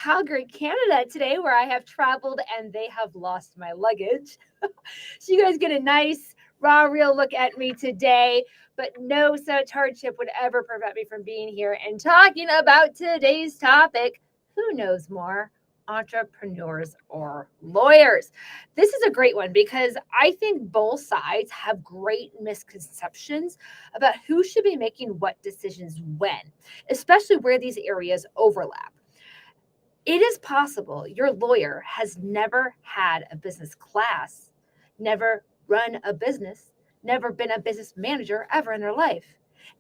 Calgary, Canada today, where I have traveled and they have lost my luggage. So you guys get a nice, raw, real look at me today, but no such hardship would ever prevent me from being here and talking about today's topic. Who knows more? Entrepreneurs or lawyers? This is a great one because I think both sides have great misconceptions about who should be making what decisions when, especially where these areas overlap. It is possible your lawyer has never had a business class, never run a business, never been a business manager ever in their life.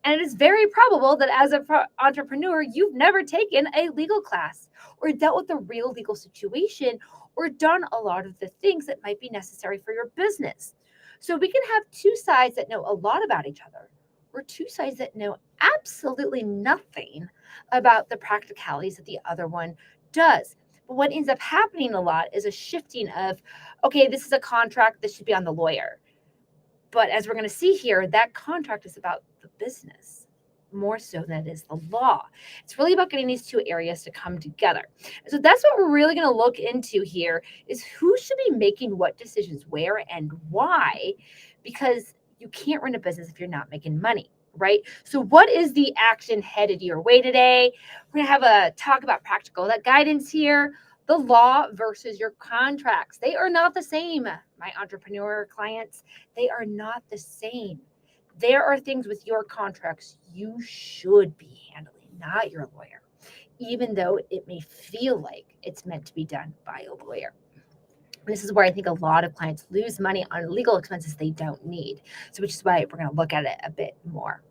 And it is very probable that as an entrepreneur, you've never taken a legal class or dealt with a real legal situation or done a lot of the things that might be necessary for your business. So we can have two sides that know a lot about each other or two sides that know absolutely nothing about the practicalities that the other one does. But what ends up happening a lot is a shifting of, okay, this is a contract, this should be on the lawyer. But as we're going to see here, that contract is about the business more so than it is the law. It's really about getting these two areas to come together. So that's what we're really going to look into here is who should be making what decisions where and why, because you can't run a business if you're not making money. Right? So what is the action headed your way today? We're going to have a talk about practical guidance here. The law versus your contracts. They are not the same, my entrepreneur clients. They are not the same. There are things with your contracts you should be handling, not your lawyer, even though it may feel like it's meant to be done by a lawyer. This is where I think a lot of clients lose money on legal expenses they don't need. So which is why we're going to look at it a bit more.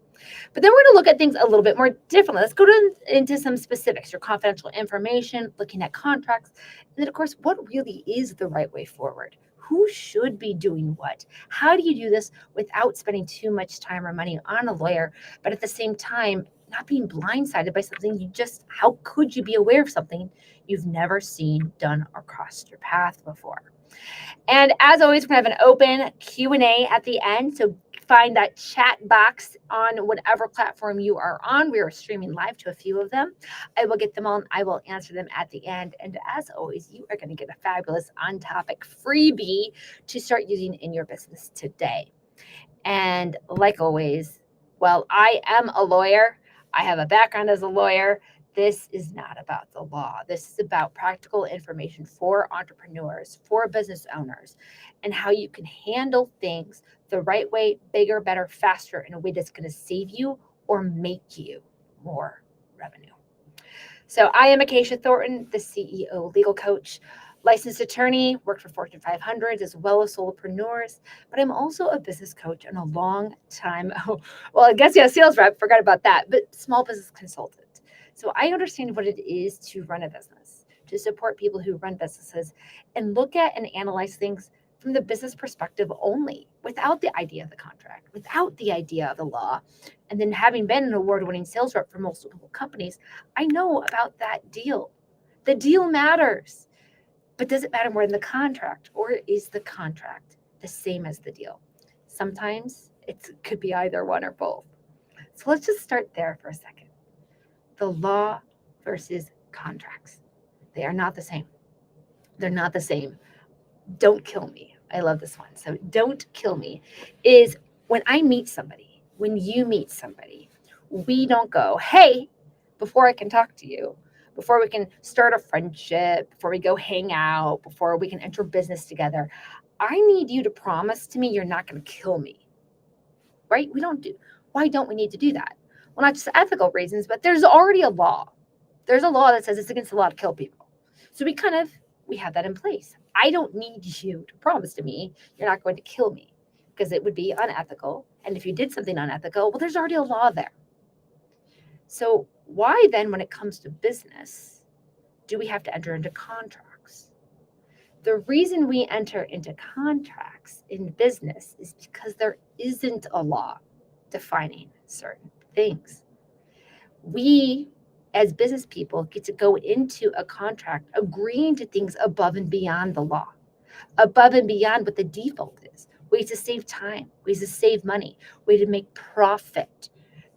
But then we're going to look at things a little bit more differently. Let's go into some specifics, your confidential information, looking at contracts, and then, of course, what really is the right way forward? Who should be doing what? How do you do this without spending too much time or money on a lawyer, but at the same time, not being blindsided by something how could you be aware of something you've never seen, done, or crossed your path before? And as always, we're going to have an open Q&A at the end. So find that chat box on whatever platform you are on. We are streaming live to a few of them. I will get them all and I will answer them at the end. And as always, you are going to get a fabulous on-topic freebie to start using in your business today. And like always, well, I am a lawyer. I have a background as a lawyer. This is not about the law. This is about practical information for entrepreneurs, for business owners, and how you can handle things the right way, bigger, better, faster, in a way that's going to save you or make you more revenue. So I am Acacia Thornton, the CEO Legal Coach, licensed attorney, worked for Fortune 500s as well as solopreneurs, but I'm also a business coach and a long time, sales rep, forgot about that, but small business consultant. So I understand what it is to run a business, to support people who run businesses and look at and analyze things from the business perspective only, without the idea of the contract, without the idea of the law. And then having been an award-winning sales rep for multiple companies, I know about that deal. The deal matters. But does it matter more than the contract, or is the contract the same as the deal? Sometimes it could be either one or both. So let's just start there for a second. The law versus contracts. They are not the same. They're not the same. Don't kill me. I love this one. So don't kill me is when I meet somebody, when you meet somebody, we don't go, hey, before I can talk to you, before we can start a friendship, before we go hang out, before we can enter business together, I need you to promise to me you're not going to kill me, right? Why don't we need to do that? Well, not just ethical reasons, but there's already a law. There's a law that says it's against the law to kill people. So we have that in place. I don't need you to promise to me you're not going to kill me because it would be unethical. And if you did something unethical, well, there's already a law there. So why then, when it comes to business, do we have to enter into contracts? The reason we enter into contracts in business is because there isn't a law defining certain things. We, as business people, get to go into a contract agreeing to things above and beyond the law, above and beyond what the default is, ways to save time, ways to save money, way to make profit.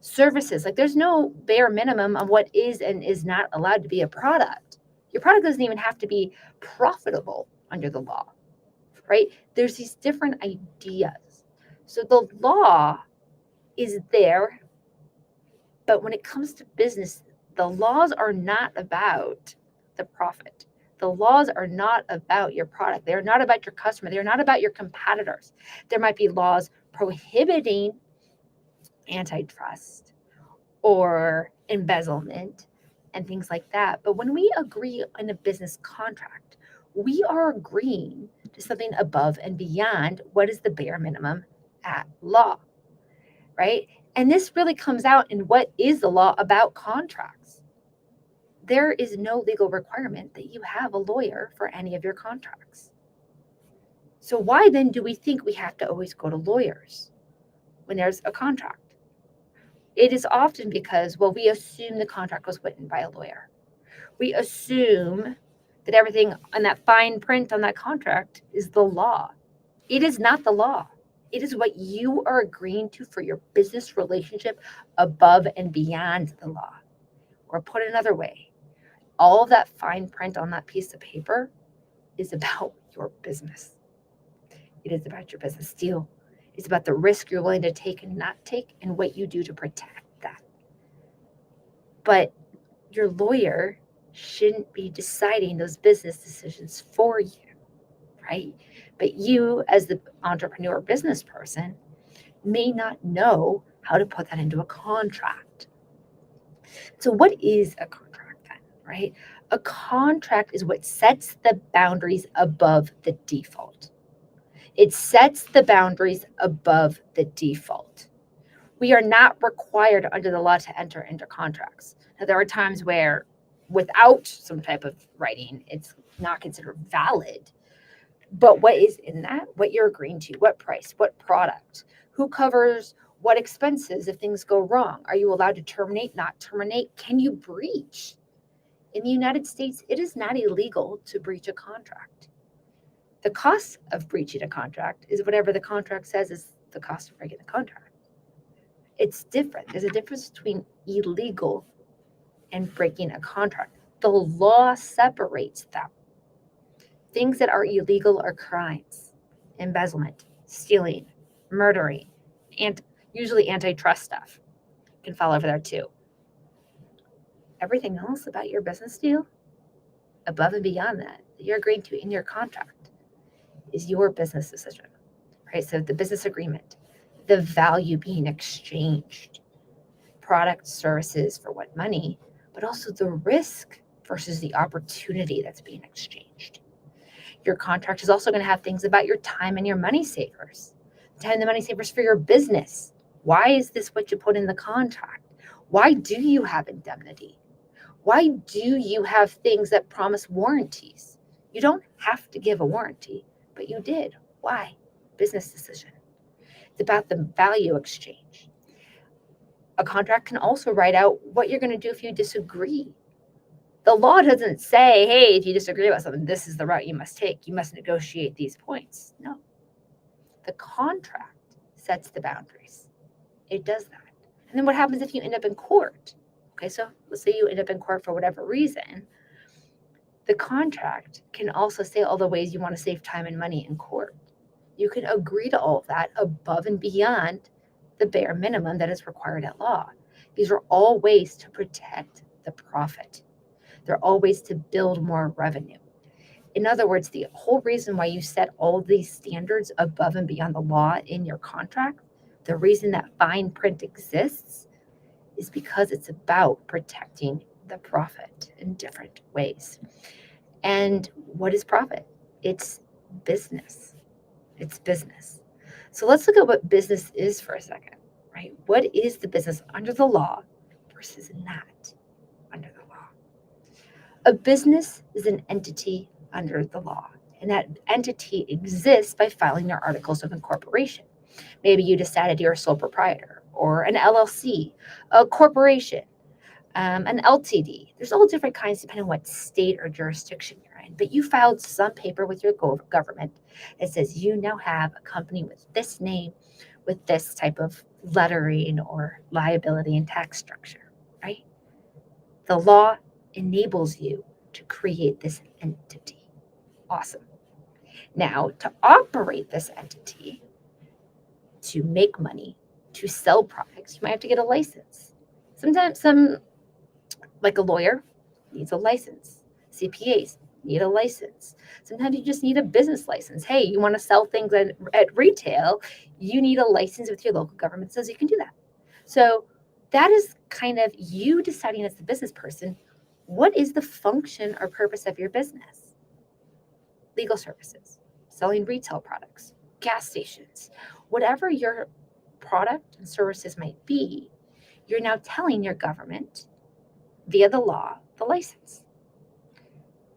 Services, like there's no bare minimum on what is and is not allowed to be a product. Your product doesn't even have to be profitable under the law, right? There's these different ideas. So the law is there, but when it comes to business, the laws are not about the profit. The laws are not about your product. They're not about your customer. They're not about your competitors. There might be laws prohibiting antitrust or embezzlement and things like that. But when we agree on a business contract, we are agreeing to something above and beyond what is the bare minimum at law, right? And this really comes out in what is the law about contracts. There is no legal requirement that you have a lawyer for any of your contracts. So why then do we think we have to always go to lawyers when there's a contract? It is often because, well, we assume the contract was written by a lawyer. We assume that everything on that fine print on that contract is the law. It is not the law. It is what you are agreeing to for your business relationship above and beyond the law. Or put another way, all of that fine print on that piece of paper is about your business. It is about your business deal. It's about the risk you're willing to take and not take and what you do to protect that. But your lawyer shouldn't be deciding those business decisions for you, right? But you, as the entrepreneur business person, may not know how to put that into a contract. So what is a contract then, right? A contract is what sets the boundaries above the default. It sets the boundaries above the default. We are not required under the law to enter into contracts. Now, there are times where without some type of writing, it's not considered valid. But what is in that? What you're agreeing to, what price, what product, who covers what expenses if things go wrong? Are you allowed to terminate, not terminate? Can you breach? In the United States, it is not illegal to breach a contract. The cost of breaching a contract is whatever the contract says is the cost of breaking the contract. It's different. There's a difference between illegal and breaking a contract. The law separates them. Things that are illegal are crimes, embezzlement, stealing, murdering, and usually antitrust stuff can fall over there too. Everything else about your business deal, above and beyond that you're agreeing to in your contract, is your business decision, right? So the business agreement, the value being exchanged, product, services for what money, but also the risk versus the opportunity that's being exchanged. Your contract is also going to have things about your time and your money savers, time and the money savers for your business. Why is this what you put in the contract? Why do you have indemnity? Why do you have things that promise warranties? You don't have to give a warranty, but you did. Why? Business decision. It's about the value exchange. A contract can also write out what you're going to do if you disagree. The law doesn't say, hey, if you disagree about something, this is the route you must take. You must negotiate these points. No. The contract sets the boundaries. It does that. And then what happens if you end up in court? Okay, so let's say you end up in court for whatever reason. The contract can also say all the ways you want to save time and money in court. You can agree to all of that above and beyond the bare minimum that is required at law. These are all ways to protect the profit. They're all ways to build more revenue. In other words, the whole reason why you set all of these standards above and beyond the law in your contract, the reason that fine print exists is because it's about protecting the profit in different ways. And what is profit? It's business. It's business. So let's look at what business is for a second, right? What is the business under the law versus not under the law? A business is an entity under the law, and that entity exists by filing their articles of incorporation. Maybe you decided you're a sole proprietor, or an LLC, a corporation, an LTD. There's all different kinds depending on what state or jurisdiction you're in. But you filed some paper with your government that says you now have a company with this name, with this type of lettering or liability and tax structure, right? The law enables you to create this entity. Awesome. Now, to operate this entity, to make money, to sell products, you might have to get a license. Sometimes like a lawyer needs a license. CPAs need a license. Sometimes you just need a business license. Hey, you want to sell things at retail, you need a license with your local government says you can do that. So that is kind of you deciding as the business person, what is the function or purpose of your business? Legal services, selling retail products, gas stations, whatever your product and services might be, you're now telling your government via the law, the license.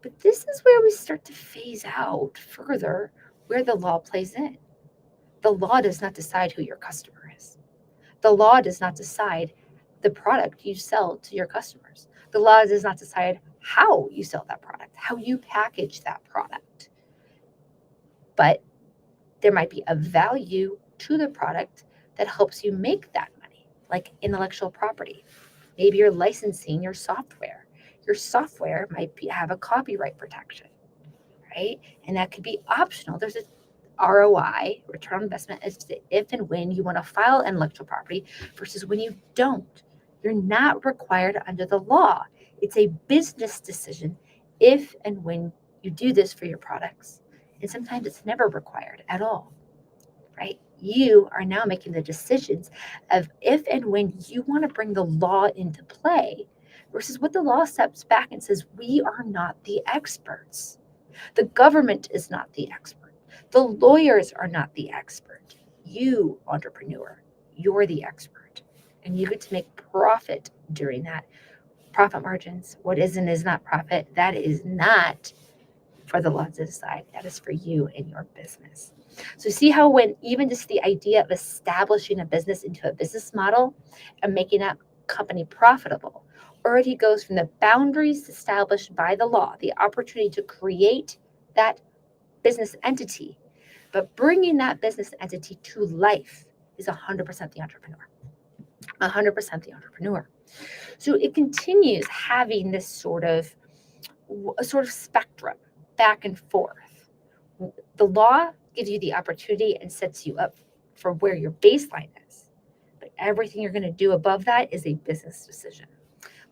But this is where we start to phase out further where the law plays in. The law does not decide who your customer is. The law does not decide the product you sell to your customers. The law does not decide how you sell that product, how you package that product. But there might be a value to the product that helps you make that money, like intellectual property. Maybe you're licensing your software. Your software might have a copyright protection, right? And that could be optional. There's a ROI, return on investment, as to if and when you want to file intellectual property versus when you don't. You're not required under the law. It's a business decision if and when you do this for your products. And sometimes it's never required at all, right? You are now making the decisions of if and when you want to bring the law into play versus what the law steps back and says, we are not the experts. The government is not the expert. The lawyers are not the expert. You, entrepreneur, you're the expert. And you get to make profit during that. Profit margins, what is and is not profit, that is not for the law to decide. That is for you and your business. So see how when even just the idea of establishing a business into a business model and making that company profitable already goes from the boundaries established by the law, the opportunity to create that business entity, but bringing that business entity to life is 100% the entrepreneur. 100% the entrepreneur. So it continues having this sort of spectrum back and forth. The law gives you the opportunity and sets you up for where your baseline is. But everything you're going to do above that is a business decision.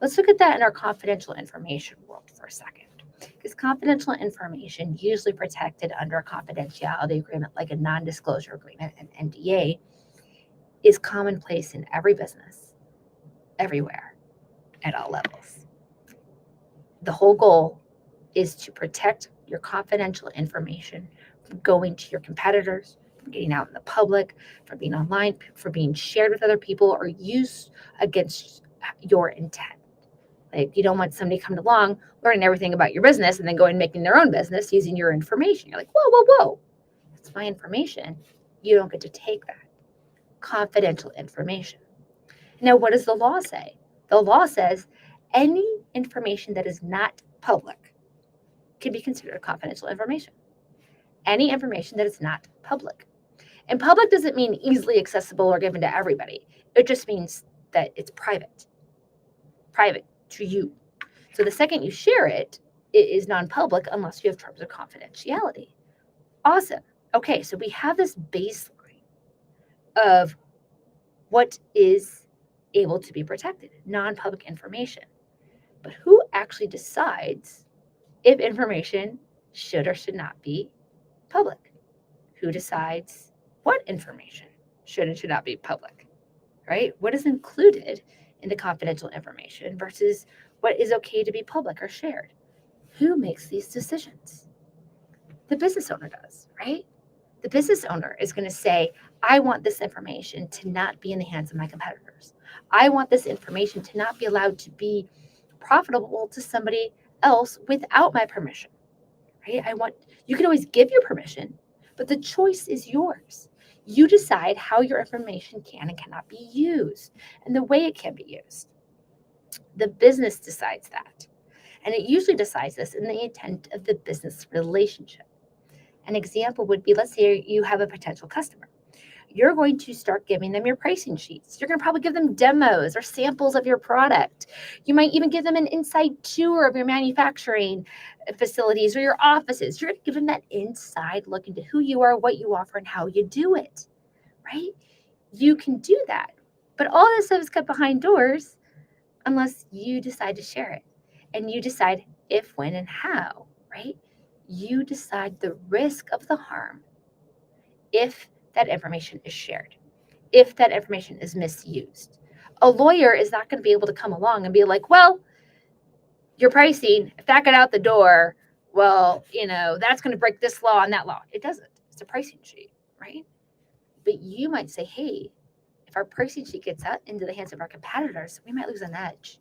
Let's look at that in our confidential information world for a second. Because confidential information, usually protected under a confidentiality agreement like a non-disclosure agreement, an NDA, is commonplace in every business, everywhere, at all levels. The whole goal is to protect your confidential information from going to your competitors, from getting out in the public, from being online, from being shared with other people or used against your intent. Like you don't want somebody coming along, learning everything about your business and then going and making their own business using your information. You're like, whoa. That's my information. You don't get to take that. Confidential information. Now, what does the law say? The law says any information that is not public can be considered confidential information. Any information that is not public. And public doesn't mean easily accessible or given to everybody. It just means that it's private to you. So the second you share it, it is non-public unless you have terms of confidentiality. Awesome. Okay, so we have this baseline of what is able to be protected, non-public information. But who actually decides if information should or should not be public? Who decides what information should and should not be public, right? What is included in the confidential information versus what is okay to be public or shared? Who makes these decisions? The business owner does, right? The business owner is going to say, I want this information to not be in the hands of my competitors. I want this information to not be allowed to be profitable to somebody else without my permission, right? You can always give your permission, but the choice is yours. You decide how your information can and cannot be used and the way it can be used. The business decides that. And it usually decides this in the intent of the business relationship. An example would be, let's say you have a potential customer. you're going to start giving them your pricing sheets. You're going to probably give them demos or samples of your product. You might even give them an inside tour of your manufacturing facilities or your offices. You're going to give them that inside look into who you are, what you offer, and how you do it, right? You can do that. But all this stuff is kept behind doors unless you decide to share it. And you decide if, when, and how, right? You decide the risk of the harm if that information is shared, if that information is misused. A lawyer is not going to be able to come along and be like, well, your pricing, if that got out the door, well, that's going to break this law and that law. It doesn't. It's a pricing sheet, right? But you might say, hey, if our pricing sheet gets out into the hands of our competitors, we might lose an edge.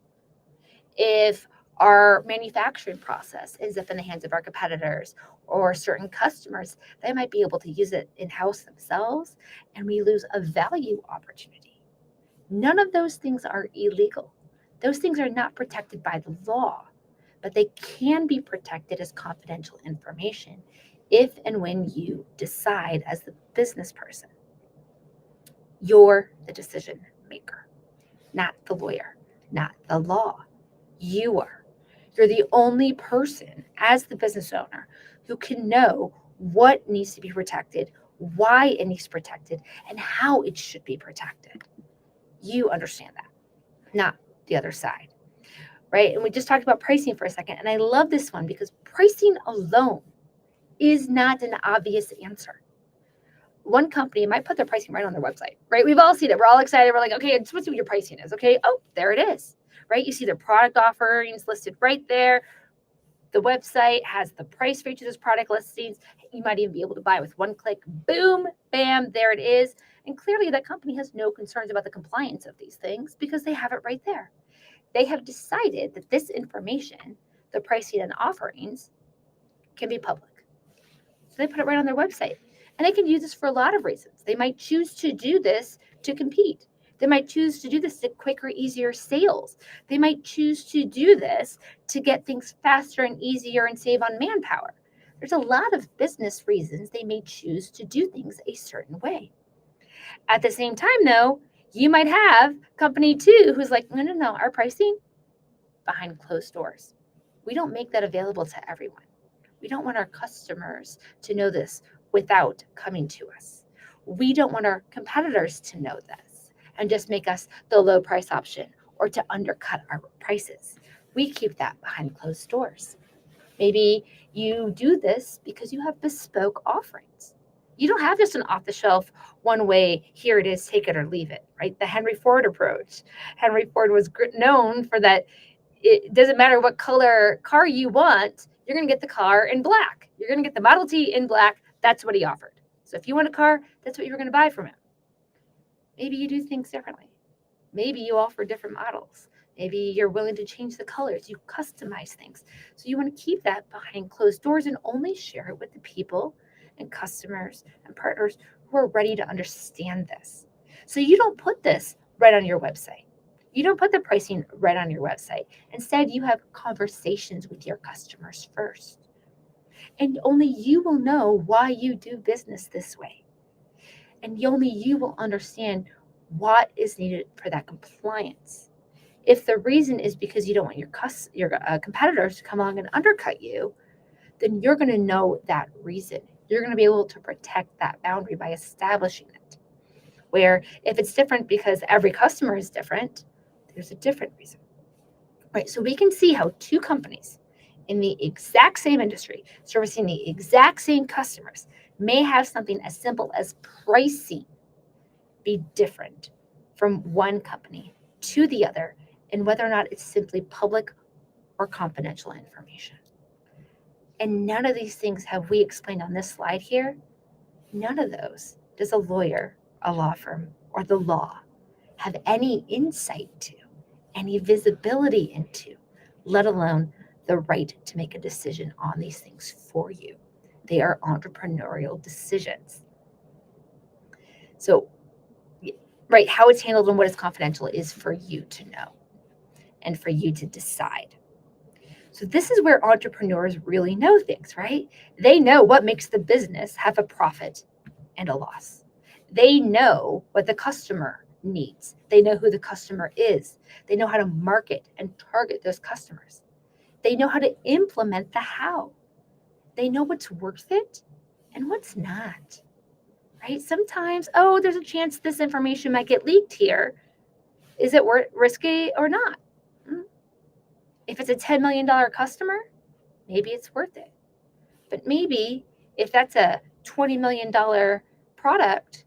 If our manufacturing process ends up in the hands of our competitors or certain customers, they might be able to use it in-house themselves, and we lose a value opportunity. None of those things are illegal. Those things are not protected by the law, but they can be protected as confidential information if and when you decide as the business person. You're the decision maker, not the lawyer, not the law. You are. You're the only person as the business owner who can know what needs to be protected, why it needs to be protected, and how it should be protected. You understand that, not the other side, right? And we just talked about pricing for a second, and I love this one because pricing alone is not an obvious answer. One company might put their pricing right on their website, right? We've all seen it. We're all excited. We're like, okay, I just want to see what your pricing is. Okay. Oh, there it is, right? You see their product offerings listed right there. The website has the price for each of those product listings. You might even be able to buy with one click. Boom, bam, there it is. And clearly that company has no concerns about the compliance of these things because they have it right there. They have decided that this information, the pricing and offerings, can be public. So they put it right on their website. And they can use this for a lot of reasons. They might choose to do this to compete. They might choose to do this to quicker, easier sales. They might choose to do this to get things faster and easier and save on manpower. There's a lot of business reasons they may choose to do things a certain way. At the same time, though, you might have company two who's like, no, our pricing behind closed doors. We don't make that available to everyone. We don't want our customers to know this without coming to us. We don't want our competitors to know this and just make us the low price option or to undercut our prices. We keep that behind closed doors. Maybe you do this because you have bespoke offerings. You don't have just an off-the-shelf, one way, here it is, take it or leave it, right? The Henry Ford approach. Henry Ford was known for that. It doesn't matter what color car you want, you're going to get the car in black. You're going to get the Model T in black. That's what he offered. So if you want a car, that's what you're going to buy from him. Maybe you do things differently. Maybe you offer different models. Maybe you're willing to change the colors. You customize things. So you want to keep that behind closed doors and only share it with the people and customers and partners who are ready to understand this. So you don't put this right on your website. You don't put the pricing right on your website. Instead, you have conversations with your customers first. And only you will know why you do business this way. And only you will understand what is needed for that compliance. If the reason is because you don't want your competitors to come along and undercut you, then you're going to know that reason. You're going to be able to protect that boundary by establishing it. Where if it's different because every customer is different, there's a different reason, right? So we can see how two companies in the exact same industry, servicing the exact same customers, may have something as simple as pricing be different from one company to the other, and whether or not it's simply public or confidential information. And none of these things have we explained on this slide here. None of those does a lawyer, a law firm, or the law have any insight to, any visibility into, let alone the right to make a decision on these things for you. They are entrepreneurial decisions. So, right, how it's handled and what is confidential is for you to know and for you to decide. So this is where entrepreneurs really know things, right? They know what makes the business have a profit and a loss. They know what the customer needs. They know who the customer is. They know how to market and target those customers. They know how to implement the how. They know what's worth it and what's not, right? Sometimes, oh, there's a chance this information might get leaked here. Is it risky or not? If it's a $10 million customer, maybe it's worth it. But maybe if that's a $20 million product,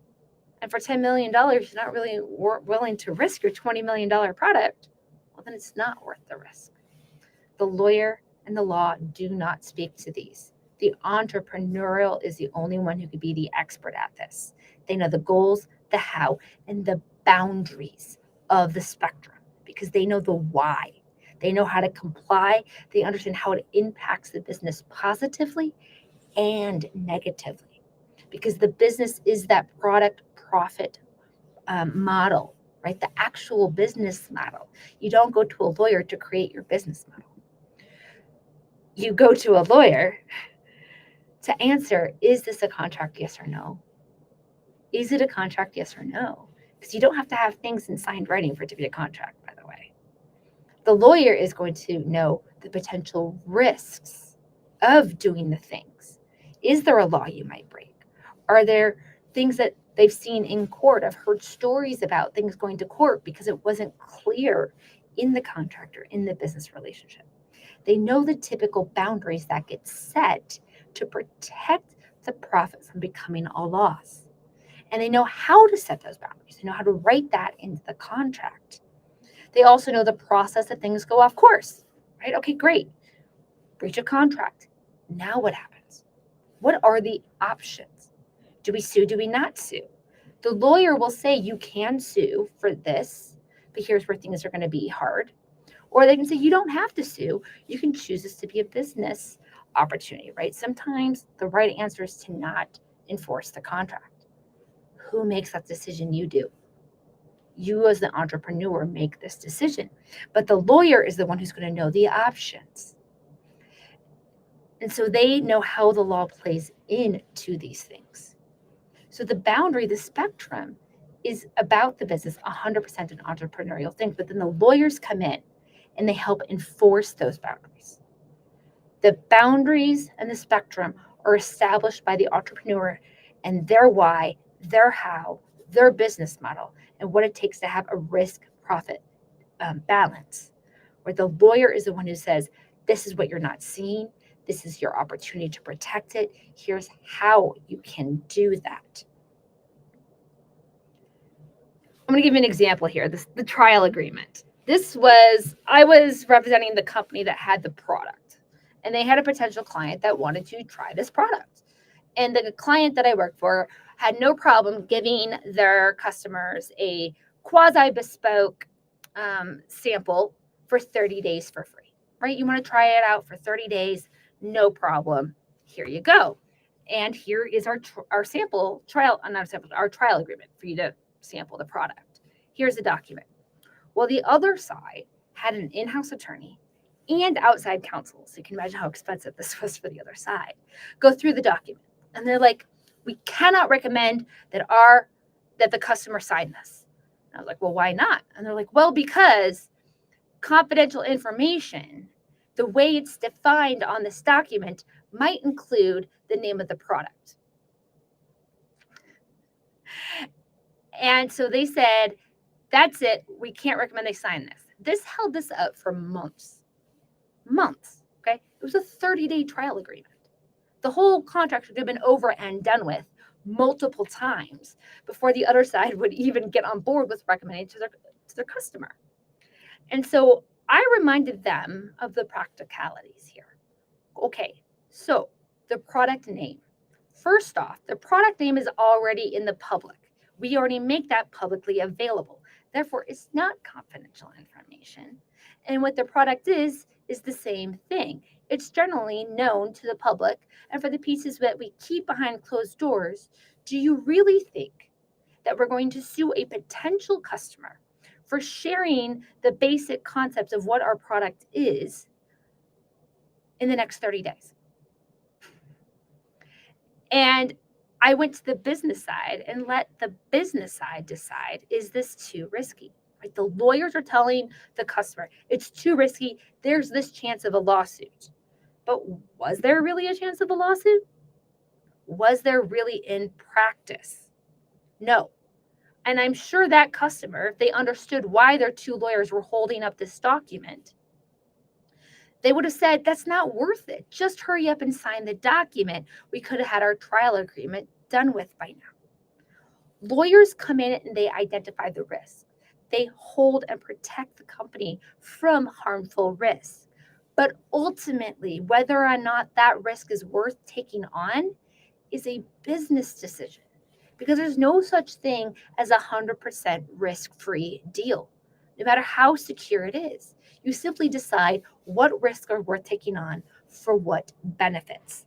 and for $10 million, you're not really willing to risk your $20 million product, well, then it's not worth the risk. The lawyer and the law do not speak to these. The entrepreneurial is the only one who could be the expert at this. They know the goals, the how, and the boundaries of the spectrum because they know the why. They know how to comply. They understand how it impacts the business positively and negatively because the business is that product profit model, right? The actual business model. You don't go to a lawyer to create your business model. You go to a lawyer to answer, is this a contract, yes or no? Is it a contract, yes or no? Because you don't have to have things in signed writing for it to be a contract, by the way. The lawyer is going to know the potential risks of doing the things. Is there a law you might break? Are there things that they've seen in court? I've heard stories about things going to court because it wasn't clear in the contract or in the business relationship. They know the typical boundaries that get set to protect the profit from becoming a loss. And they know how to set those boundaries. They know how to write that into the contract. They also know the process that things go off course, right? Okay, great. Breach of contract. Now what happens? What are the options? Do we sue? Do we not sue? The lawyer will say you can sue for this, but here's where things are going to be hard. Or they can say you don't have to sue. You can choose this to be a business opportunity, right? Sometimes the right answer is to not enforce the contract. Who makes that decision? You do. You as the entrepreneur make this decision, but the lawyer is the one who's going to know the options. And so they know how the law plays into these things. So the boundary, the spectrum is about the business, 100% an entrepreneurial thing, but then the lawyers come in and they help enforce those boundaries. The boundaries and the spectrum are established by the entrepreneur and their why, their how, their business model, and what it takes to have a risk-profit balance, where the lawyer is the one who says, this is what you're not seeing. This is your opportunity to protect it. Here's how you can do that. I'm going to give you an example here, the trial agreement. I was representing the company that had the product, and they had a potential client that wanted to try this product. And the client that I worked for had no problem giving their customers a quasi-bespoke sample for 30 days for free, right? You want to try it out for 30 days, no problem. Here you go. And here is our trial agreement for you to sample the product. Here's the document. Well, the other side had an in-house attorney and outside counsel. So you can imagine how expensive this was for the other side. Go through the document. And they're like, we cannot recommend that the customer sign this. And I was like, well, why not? And they're like, well, because confidential information, the way it's defined on this document, might include the name of the product. And so they said, that's it. We can't recommend they sign this. This held this up for months. Okay? It was a 30-day trial agreement. The whole contract would have been over and done with multiple times before the other side would even get on board with recommending to their customer. And so I reminded them of the practicalities here. Okay, so the product name. First off, the product name is already in the public. We already make that publicly available. Therefore, it's not confidential information. And what the product is the same thing. It's generally known to the public. And for the pieces that we keep behind closed doors, do you really think that we're going to sue a potential customer for sharing the basic concepts of what our product is in the next 30 days? And I went to the business side and let the business side decide, is this too risky? Right? The lawyers are telling the customer, it's too risky. There's this chance of a lawsuit. But was there really a chance of a lawsuit? Was there really in practice? No. And I'm sure that customer, if they understood why their two lawyers were holding up this document, they would have said, that's not worth it. Just hurry up and sign the document. We could have had our trial agreement done with by now. Lawyers come in and they identify the risk. They hold and protect the company from harmful risks. But ultimately, whether or not that risk is worth taking on is a business decision, because there's no such thing as 100% risk-free deal. No matter how secure it is, you simply decide what risks are worth taking on for what benefits.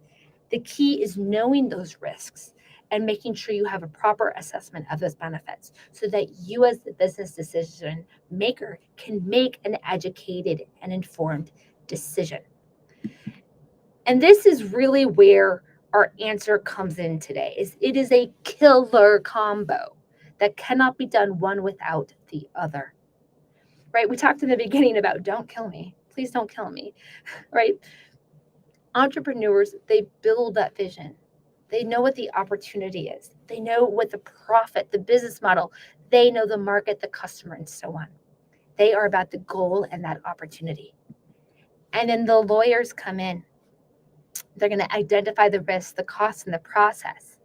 The key is knowing those risks and making sure you have a proper assessment of those benefits so that you as the business decision maker can make an educated and informed decision. And this is really where our answer comes in today. It is a killer combo that cannot be done one without the other. Right? We talked in the beginning about don't kill me. Please don't kill me. Right? Entrepreneurs, they build that vision. They know what the opportunity is. They know what the profit, the business model, they know the market, the customer, and so on. They are about the goal and that opportunity. And then the lawyers come in. They're going to identify the risks, the costs, and the process.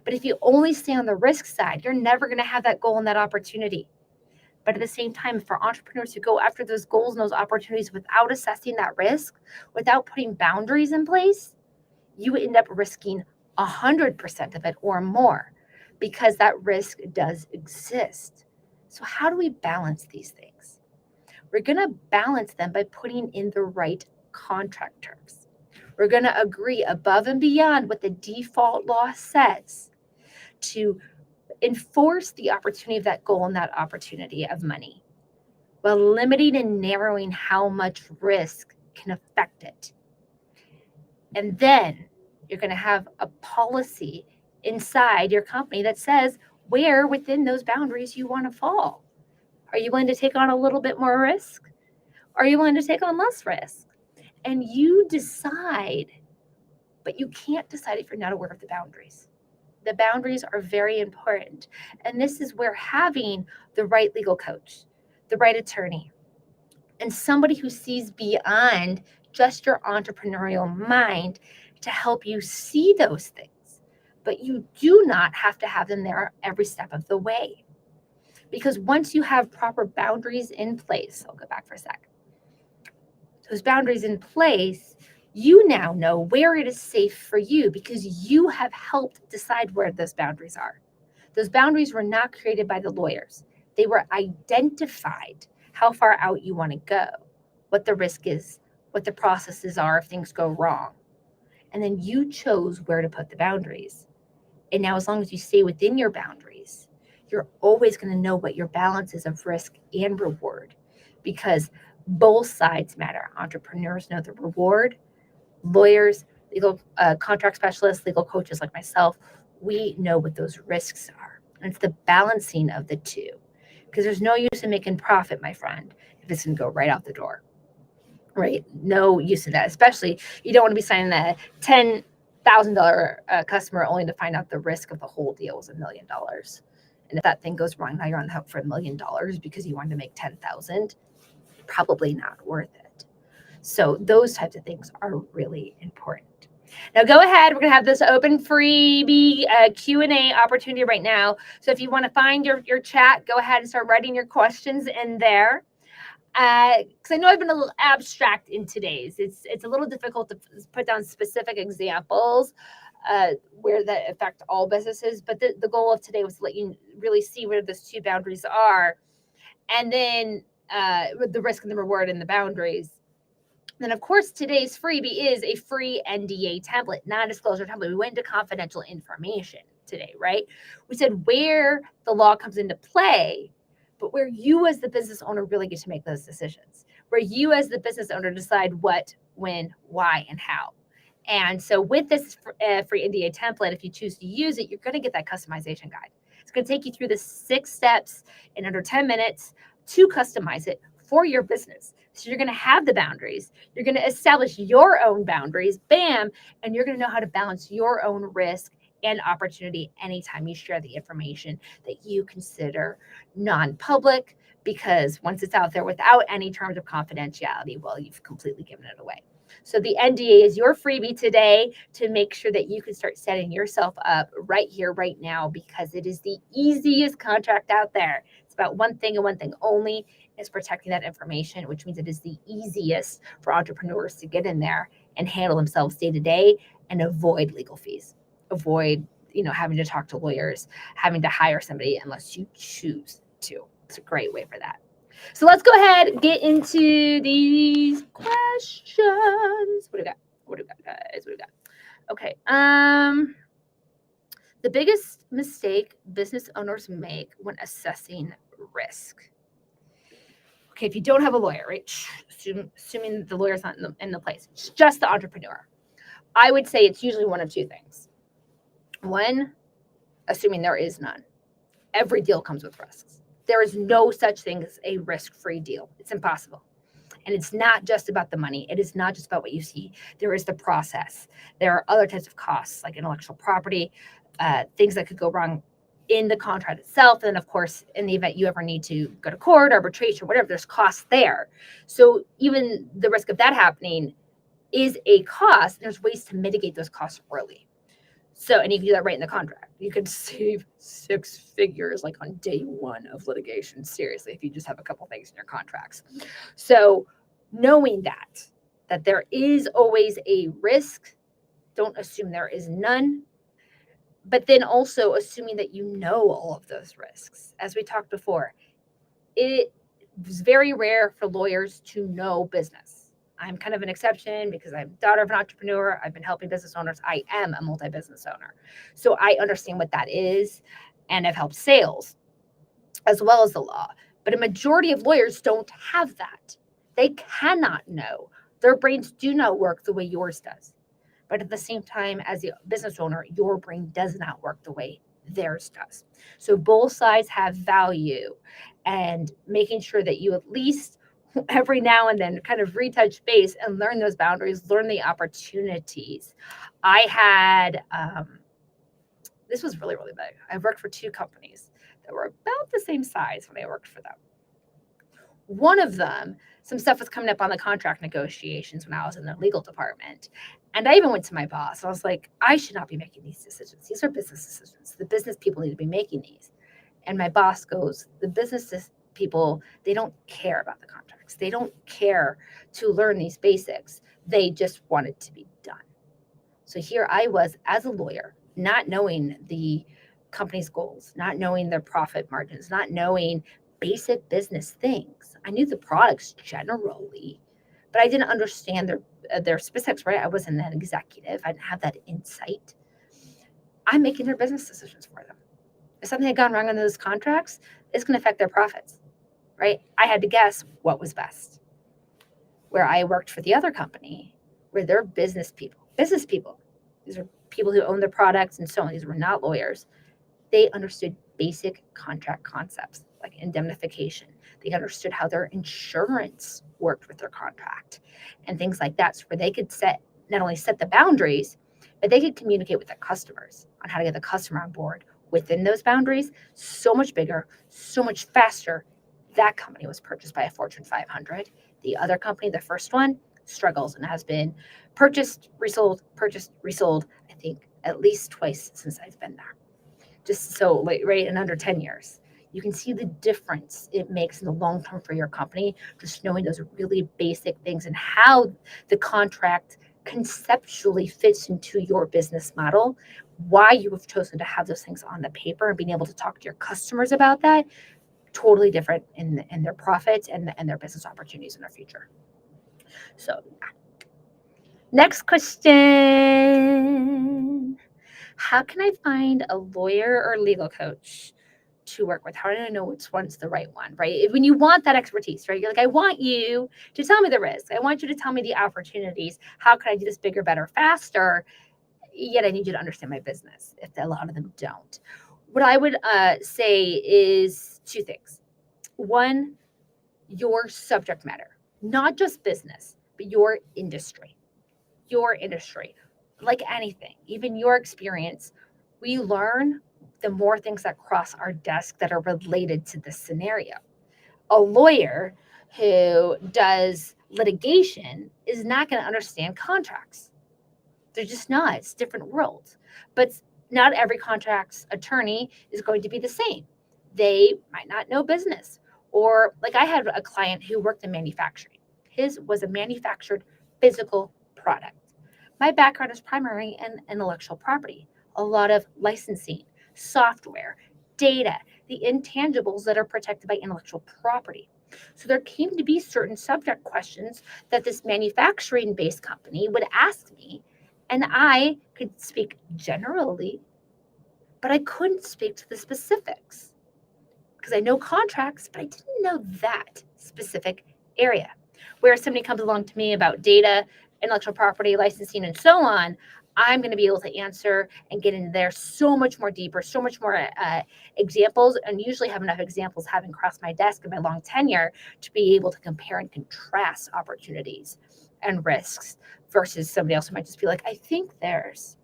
But if you only stay on the risk side, you're never going to have that goal and that opportunity. But at the same time, for entrepreneurs who go after those goals and those opportunities without assessing that risk, without putting boundaries in place, you end up risking 100% of it or more, because that risk does exist. So how do we balance these things? We're going to balance them by putting in the right contract terms. We're going to agree above and beyond what the default law says to enforce the opportunity of that goal and that opportunity of money, while limiting and narrowing how much risk can affect it. And then you're going to have a policy inside your company that says where within those boundaries you want to fall. Are you willing to take on a little bit more risk? Are you willing to take on less risk? And you decide, but you can't decide if you're not aware of the boundaries. The boundaries are very important. And this is where having the right legal coach, the right attorney, and somebody who sees beyond just your entrepreneurial mind to help you see those things. But you do not have to have them there every step of the way. Because once you have proper boundaries in place, I'll go back for a sec. Those boundaries in place, you now know where it is safe for you because you have helped decide where those boundaries are. Those boundaries were not created by the lawyers. They were identified, how far out you want to go, what the risk is, what the processes are if things go wrong. And then you chose where to put the boundaries. And now as long as you stay within your boundaries, you're always going to know what your balance is of risk and reward, because both sides matter. Entrepreneurs know the reward. Lawyers, legal contract specialists, legal coaches like myself, we know what those risks are. And it's the balancing of the two, because there's no use in making profit, my friend, if it's going to go right out the door. Right? No use in that. Especially you don't want to be signing a $10,000 customer only to find out the risk of the whole deal was $1 million. And if that thing goes wrong, now you're on the hook for $1 million because you wanted to make 10,000. Probably not worth it. So those types of things are really important. Now go ahead. We're going to have this open freebie Q&A opportunity right now. So if you want to find your chat, go ahead and start writing your questions in there. Because I know I've been a little abstract in today's. It's a little difficult to put down specific examples where that affect all businesses. But the goal of today was to let you really see where those two boundaries are. And then with the risk and the reward and the boundaries. Then, of course, today's freebie is a free NDA template, non-disclosure template. We went into confidential information today, right? We said where the law comes into play, but where you as the business owner really get to make those decisions, where you as the business owner decide what, when, why, and how. And so with this free NDA template, if you choose to use it, you're going to get that customization guide. It's going to take you through the 6 steps in under 10 minutes to customize it for your business. So you're going to have the boundaries. You're going to establish your own boundaries, bam, and you're going to know how to balance your own risk and opportunity anytime you share the information that you consider non-public, because once it's out there without any terms of confidentiality, well, you've completely given it away. So the NDA is your freebie today to make sure that you can start setting yourself up right here, right now, because it is the easiest contract out there. It's about one thing and one thing only, is protecting that information, which means it is the easiest for entrepreneurs to get in there and handle themselves day to day and avoid legal fees, avoid, having to talk to lawyers, having to hire somebody unless you choose to. It's a great way for that. So let's go ahead and get into these questions. What do we got? What do we got, guys? What do we got? Okay. The biggest mistake business owners make when assessing risk. Okay, if you don't have a lawyer, right? Assuming the lawyer's not in the place, it's just the entrepreneur. I would say it's usually one of two things. One, assuming there is none. Every deal comes with risks. There is no such thing as a risk-free deal. It's impossible. And it's not just about the money. It is not just about what you see. There is the process. There are other types of costs like intellectual property, things that could go wrong in the contract itself. And of course, in the event you ever need to go to court, arbitration, whatever, there's costs there. So even the risk of that happening is a cost. There's ways to mitigate those costs early. So, and you can do that right in the contract. You could save 6 figures like on day one of litigation, seriously, if you just have a couple things in your contracts. So knowing that there is always a risk, don't assume there is none, but then also assuming that you know all of those risks. As we talked before, it is very rare for lawyers to know business. I'm kind of an exception because I'm daughter of an entrepreneur. I've been helping business owners. I am a multi-business owner. So I understand what that is, and I've helped sales as well as the law. But a majority of lawyers don't have that. They cannot know. Their brains do not work the way yours does. But at the same time, as a business owner, your brain does not work the way theirs does. So both sides have value, and making sure that you at least every now and then kind of retouch base and learn those boundaries, learn the opportunities. I had, this was really, really big. I worked for 2 companies that were about the same size when I worked for them. One of them, some stuff was coming up on the contract negotiations when I was in the legal department. And I even went to my boss. I was like, I should not be making these decisions. These are business decisions. The business people need to be making these. And my boss goes, the business people, they don't care about the contracts. They don't care to learn these basics. They just want it to be done. So here I was as a lawyer, not knowing the company's goals, not knowing their profit margins, not knowing basic business things. I knew the products generally, but I didn't understand their specifics, right? I wasn't an executive. I didn't have that insight. I'm making their business decisions for them. If something had gone wrong on those contracts, it's going to affect their profits, right? I had to guess what was best. Where I worked for the other company, where they're business people. These are people who own their products and so on. These were not lawyers. They understood basic contract concepts like indemnification. They understood how their insurance worked with their contract and things like that. So where they could not only set the boundaries, but they could communicate with their customers on how to get the customer on board within those boundaries. So much bigger, so much faster. That company was purchased by a Fortune 500. The other company, the first one, struggles and has been purchased, resold, I think at least twice since I've been there. Just so right in under 10 years. You can see the difference it makes in the long term for your company, just knowing those really basic things and how the contract conceptually fits into your business model, why you have chosen to have those things on the paper and being able to talk to your customers about that. Totally different in their profits and their business opportunities in their future. So next question. How can I find a lawyer or legal coach to work with? How do I know which one's the right one, right? When you want that expertise, right? You're like, I want you to tell me the risk. I want you to tell me the opportunities. How can I do this bigger, better, faster? Yet I need you to understand my business, if a lot of them don't. What I would say is two things. One, your subject matter, not just business, but your industry. Your industry, like anything, even your experience, we learn the more things that cross our desk that are related to this scenario. A lawyer who does litigation is not going to understand contracts. They're just not. It's different worlds. But not every contracts attorney is going to be the same. They might not know business. Or like I had a client who worked in manufacturing. His was a manufactured physical product. My background is primarily in intellectual property, a lot of licensing, software, data, the intangibles that are protected by intellectual property. So there came to be certain subject questions that this manufacturing-based company would ask me, and I could speak generally, but I couldn't speak to the specifics because I know contracts, but I didn't know that specific area. Where somebody comes along to me about data, intellectual property, licensing, and so on, I'm going to be able to answer and get into there so much more deeper, so much more examples, and usually have enough examples having crossed my desk in my long tenure to be able to compare and contrast opportunities and risks versus somebody else who might just be like, I think there's.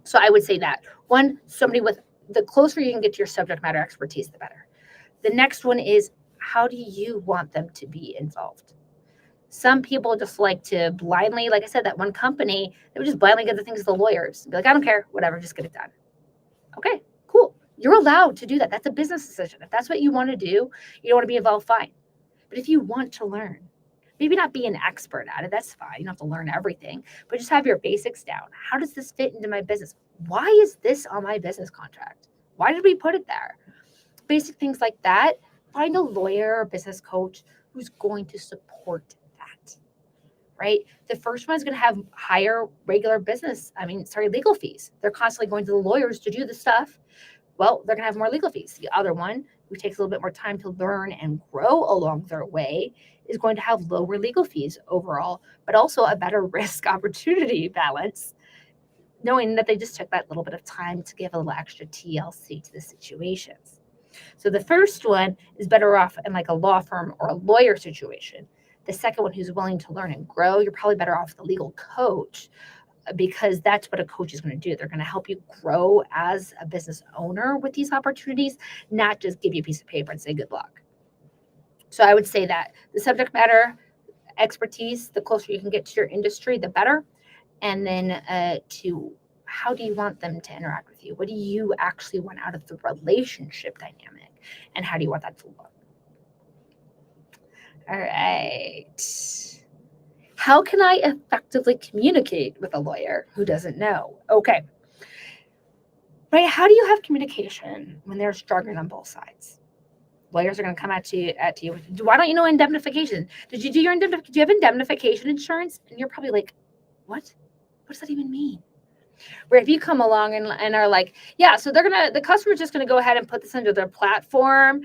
So I would say that one, somebody with the closer you can get to your subject matter expertise, the better. The next one is, how do you want them to be involved? Some people just like to blindly, like I said, that one company, they would just blindly give the things to the lawyers. Be like, I don't care, whatever, just get it done. Okay, cool. You're allowed to do that. That's a business decision. If that's what you want to do, you don't want to be involved, fine. But if you want to learn, maybe not be an expert at it, that's fine. You don't have to learn everything, but just have your basics down. How does this fit into my business? Why is this on my business contract? Why did we put it there? Basic things like that. Find a lawyer or business coach who's going to support that, right? The first one is going to have higher regular legal fees. They're constantly going to the lawyers to do the stuff. Well, they're going to have more legal fees. The other one, who takes a little bit more time to learn and grow along their way, is going to have lower legal fees overall, but also a better risk opportunity balance, knowing that they just took that little bit of time to give a little extra TLC to the situations. So the first one is better off in like a law firm or a lawyer situation. The second one, who's willing to learn and grow, you're probably better off with a legal coach, because that's what a coach is going to do. They're going to help you grow as a business owner with these opportunities, not just give you a piece of paper and say good luck. So I would say that the subject matter expertise, the closer you can get to your industry, the better. And then to how do you want them to interact with you? What do you actually want out of the relationship dynamic? And how do you want that to look? All right. How can I effectively communicate with a lawyer who doesn't know? Okay. Right. How do you have communication when there's jargon on both sides? Lawyers are going to come at you. Why don't you know indemnification? Did you do your indemnification? Do you have indemnification insurance? And you're probably like, what? What does that even mean? Where if you come along and are like, yeah, so the customer's just going to go ahead and put this under their platform.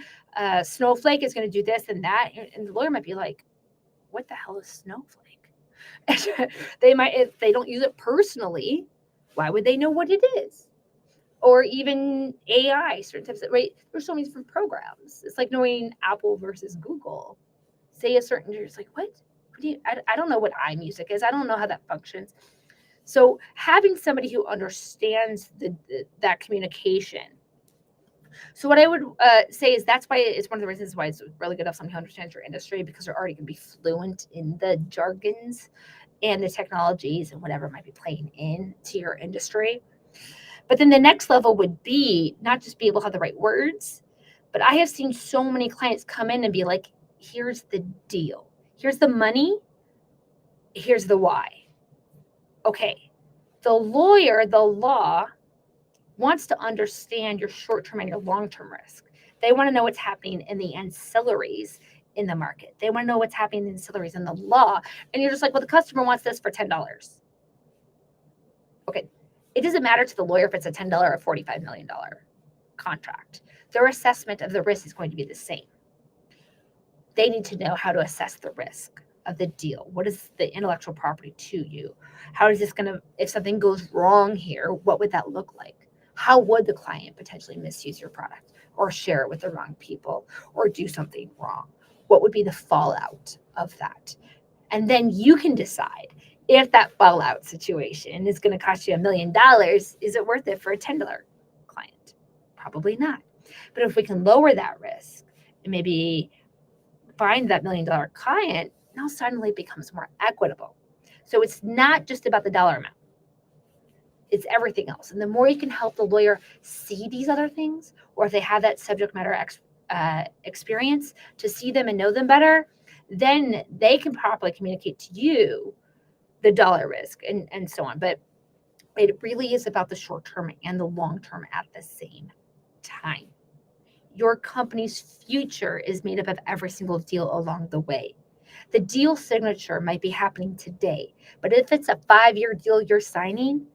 Snowflake is going to do this and that. And the lawyer might be like, what the hell is Snowflake? They might, if they don't use it personally, why would they know what it is? Or even AI, certain types of, right? There's so many different programs. It's like knowing Apple versus Google. Say a certain, you're just like, what? I don't know what iMusic is. I don't know how that functions. So having somebody who understands that communication. So what I would say is that's why it's one of the reasons why it's really good to have somebody who understands your industry, because they're already going to be fluent in the jargons and the technologies and whatever might be playing into your industry. But then the next level would be not just be able to have the right words, but I have seen so many clients come in and be like, here's the deal. Here's the money. Here's the why. Okay. The lawyer, the law, wants to understand your short-term and your long-term risk. They want to know what's happening in the ancillaries in the market. They want to know what's happening in the ancillaries in the law. And you're just like, well, the customer wants this for $10. Okay. It doesn't matter to the lawyer if it's a $10 or $45 million. contract. Their assessment of the risk is going to be the same. They need to know how to assess the risk of the deal. What is the intellectual property to you? How is this going to, if something goes wrong here, what would that look like? How would the client potentially misuse your product or share it with the wrong people or do something wrong? What would be the fallout of that? And then you can decide if that fallout situation is going to cost you $1 million, is it worth it for a $10 client? Probably not. But if we can lower that risk and maybe find that $1 million client, now suddenly it becomes more equitable. So it's not just about the dollar amount. It's everything else. And the more you can help the lawyer see these other things, or if they have that subject matter experience to see them and know them better, then they can properly communicate to you the dollar risk and so on. But it really is about the short term and the long term at the same time. Your company's future is made up of every single deal along the way. The deal signature might be happening today, but if it's a 5-year deal you're signing,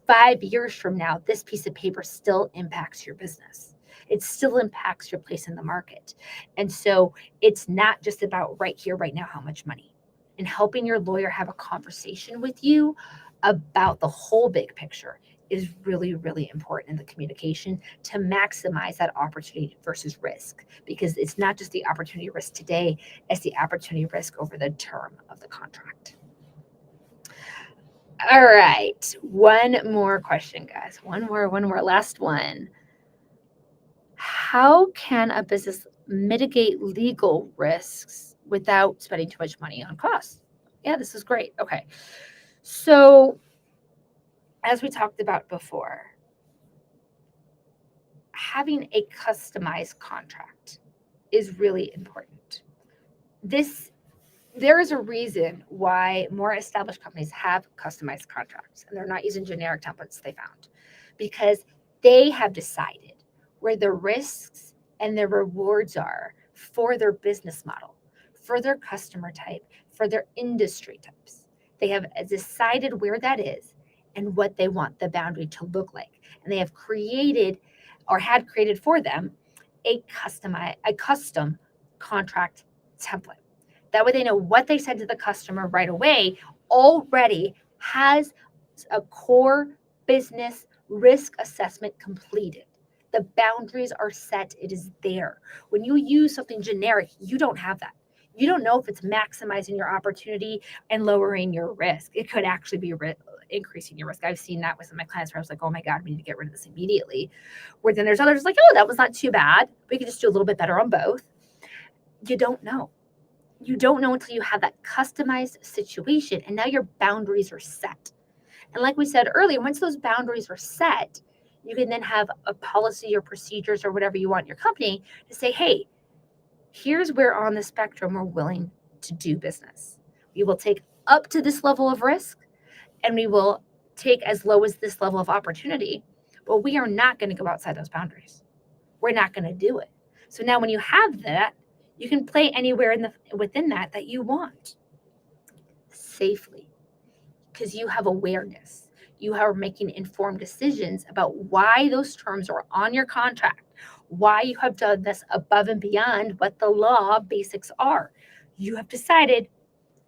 5 years from now, this piece of paper still impacts your business. It still impacts your place in the market. And so it's not just about right here, right now, how much money. And helping your lawyer have a conversation with you about the whole big picture is really, really important in the communication to maximize that opportunity versus risk, because it's not just the opportunity risk today, it's the opportunity risk over the term of the contract. All right, one more question, guys. One more, last one. How can a business mitigate legal risks without spending too much money on costs? Yeah, this is great. Okay, so as we talked about before, having a customized contract is really important. There is a reason why more established companies have customized contracts and they're not using generic templates they found, because they have decided where the risks and the rewards are for their business model, for their customer type, for their industry types. They have decided where that is and what they want the boundary to look like. And they have created or had created for them a custom contract template. That way they know what they said to the customer right away already has a core business risk assessment completed. The boundaries are set. It is there. When you use something generic, you don't have that. You don't know if it's maximizing your opportunity and lowering your risk. It could actually be increasing your risk. I've seen that with some of my clients where I was like, oh my God, we need to get rid of this immediately. Where then there's others like, oh, that was not too bad. We could just do a little bit better on both. You don't know. You don't know until you have that customized situation, and now your boundaries are set. And like we said earlier, once those boundaries are set, you can then have a policy or procedures or whatever you want in your company to say, hey, here's where on the spectrum we're willing to do business. We will take up to this level of risk, and we will take as low as this level of opportunity, but we are not going to go outside those boundaries. We're not going to do it. So now when you have that, you can play anywhere within that you want safely, because you have awareness. You are making informed decisions about why those terms are on your contract, why you have done this above and beyond what the law basics are. You have decided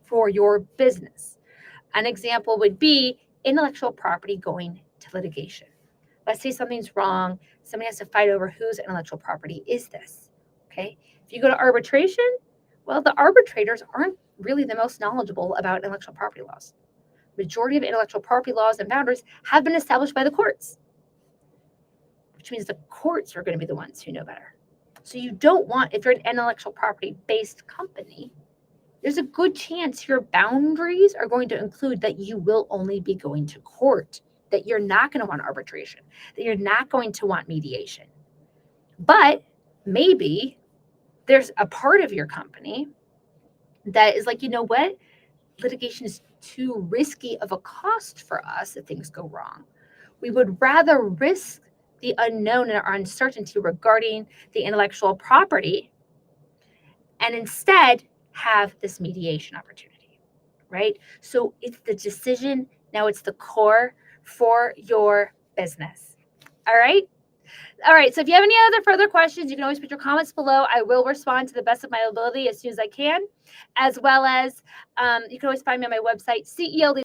for your business. An example would be intellectual property going to litigation. Let's say something's wrong. Somebody has to fight over whose intellectual property is this. Okay. If you go to arbitration, well, the arbitrators aren't really the most knowledgeable about intellectual property laws. Majority of intellectual property laws and boundaries have been established by the courts, which means the courts are going to be the ones who know better. So you don't want, if you're an intellectual property based company, there's a good chance your boundaries are going to include that you will only be going to court, that you're not going to want arbitration, that you're not going to want mediation. But maybe there's a part of your company that is like, you know what? Litigation is too risky of a cost for us if things go wrong. We would rather risk the unknown and our uncertainty regarding the intellectual property and instead have this mediation opportunity, right? So it's the decision. Now it's the core for your business. All right. All right. So if you have any other further questions, you can always put your comments below. I will respond to the best of my ability as soon as I can, as well as you can always find me on my website,